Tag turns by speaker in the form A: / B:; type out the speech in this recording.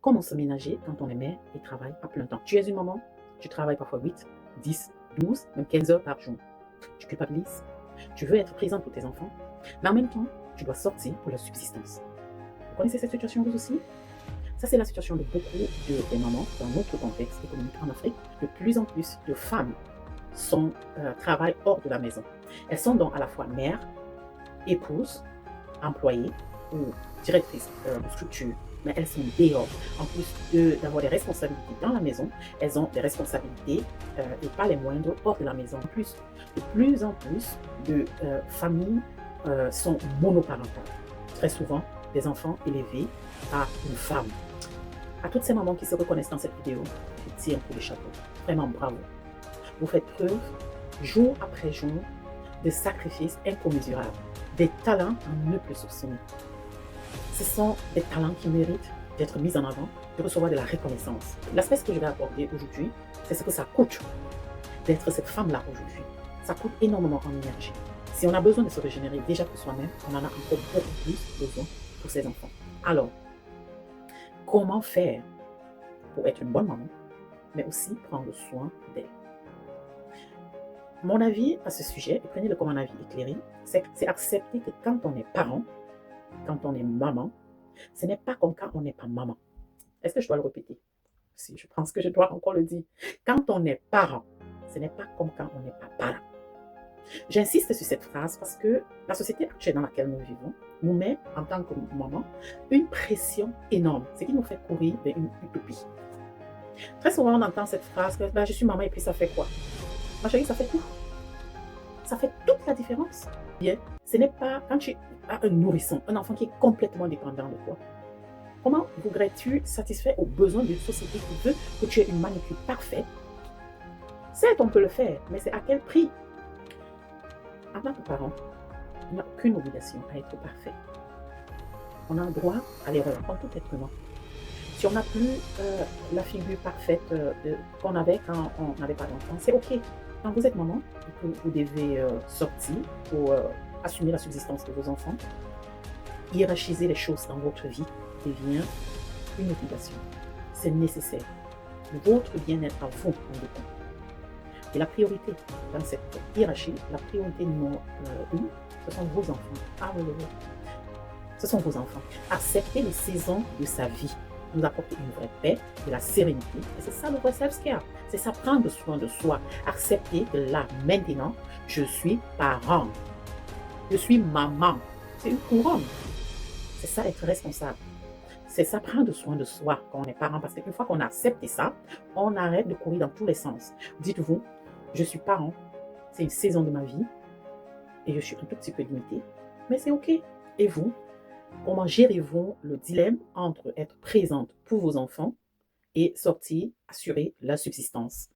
A: Comment se ménager quand on est mère et travaille à plein temps? Tu es une maman, tu travailles parfois 8, 10, 12, même 15 heures par jour. Tu culpabilises, tu veux être présente pour tes enfants, mais en même temps, tu dois sortir pour la subsistance. Vous connaissez cette situation vous aussi? Ça, c'est la situation de beaucoup des mamans dans notre contexte économique en Afrique. De plus en plus de femmes travaillent hors de la maison. Elles sont donc à la fois mères, épouses, employées ou directrices de structure, mais elles sont dehors. En plus d'avoir des responsabilités dans la maison, elles ont des responsabilités, et pas les moindres, hors de la maison. En plus, de plus en plus de familles sont monoparentales. Très souvent, des enfants élevés par une femme. À toutes ces mamans qui se reconnaissent dans cette vidéo, je tire pour le chapeau. Vraiment bravo. Vous faites preuve, jour après jour, de sacrifices incommensurables, des talents à ne plus soupçonner. Ce sont des talents qui méritent d'être mis en avant, de recevoir de la reconnaissance. L'aspect que je vais aborder aujourd'hui, c'est ce que ça coûte d'être cette femme-là aujourd'hui. Ça coûte énormément en énergie. Si on a besoin de se régénérer déjà pour soi-même, on en a encore beaucoup plus besoin pour ses enfants. Alors, comment faire pour être une bonne maman, mais aussi prendre soin d'elle? Mon avis à ce sujet, et prenez-le comme un avis éclairé, c'est accepter que quand on est parent, quand on est maman, ce n'est pas comme quand on n'est pas maman. Est-ce que je dois le répéter? Si, je pense que je dois encore le dire. Quand on est parent, ce n'est pas comme quand on n'est pas parent. J'insiste sur cette phrase parce que la société actuelle dans laquelle nous vivons nous met, en tant que maman, une pression énorme, ce qui nous fait courir vers une utopie. Très souvent, on entend cette phrase que je suis maman et puis ça fait quoi? Ma chérie, ça fait tout. Ça fait toute la différence. Bien, ce n'est pas quand tu as un nourrisson, un enfant qui est complètement dépendant de toi. Comment voudrais-tu satisfaire aux besoins d'une société qui veut que tu aies une manucure parfaite? Certes, on peut le faire, mais c'est à quel prix? En tant que parent, il n'y a aucune obligation à être parfait. On a le droit à l'erreur, comme tout être humain. Si on n'a plus la figure parfaite qu'on avait quand on n'avait pas d'enfant, c'est OK. Quand vous êtes maman et que vous devez sortir pour assumer la subsistance de vos enfants, hiérarchiser les choses dans votre vie devient une obligation. C'est nécessaire. Votre bien-être à vous en dépend. Et la priorité dans cette hiérarchie, la priorité numéro 1, ce sont vos enfants. Ah oui, oui, oui. Ce sont vos enfants. Acceptez les saisons de sa vie. Nous apporter une vraie paix, de la sérénité. Et c'est ça le vrai self-care. C'est ça, prendre soin de soi. Accepter que là, maintenant, je suis parent. Je suis maman. C'est une couronne. C'est ça, être responsable. C'est ça, prendre soin de soi quand on est parent. Parce qu'une fois qu'on a accepté ça, on arrête de courir dans tous les sens. Dites-vous, je suis parent. C'est une saison de ma vie. Et je suis un tout petit peu limitée. Mais c'est OK. Et vous? Comment gérez-vous le dilemme entre être présente pour vos enfants et sortir, assurer la subsistance?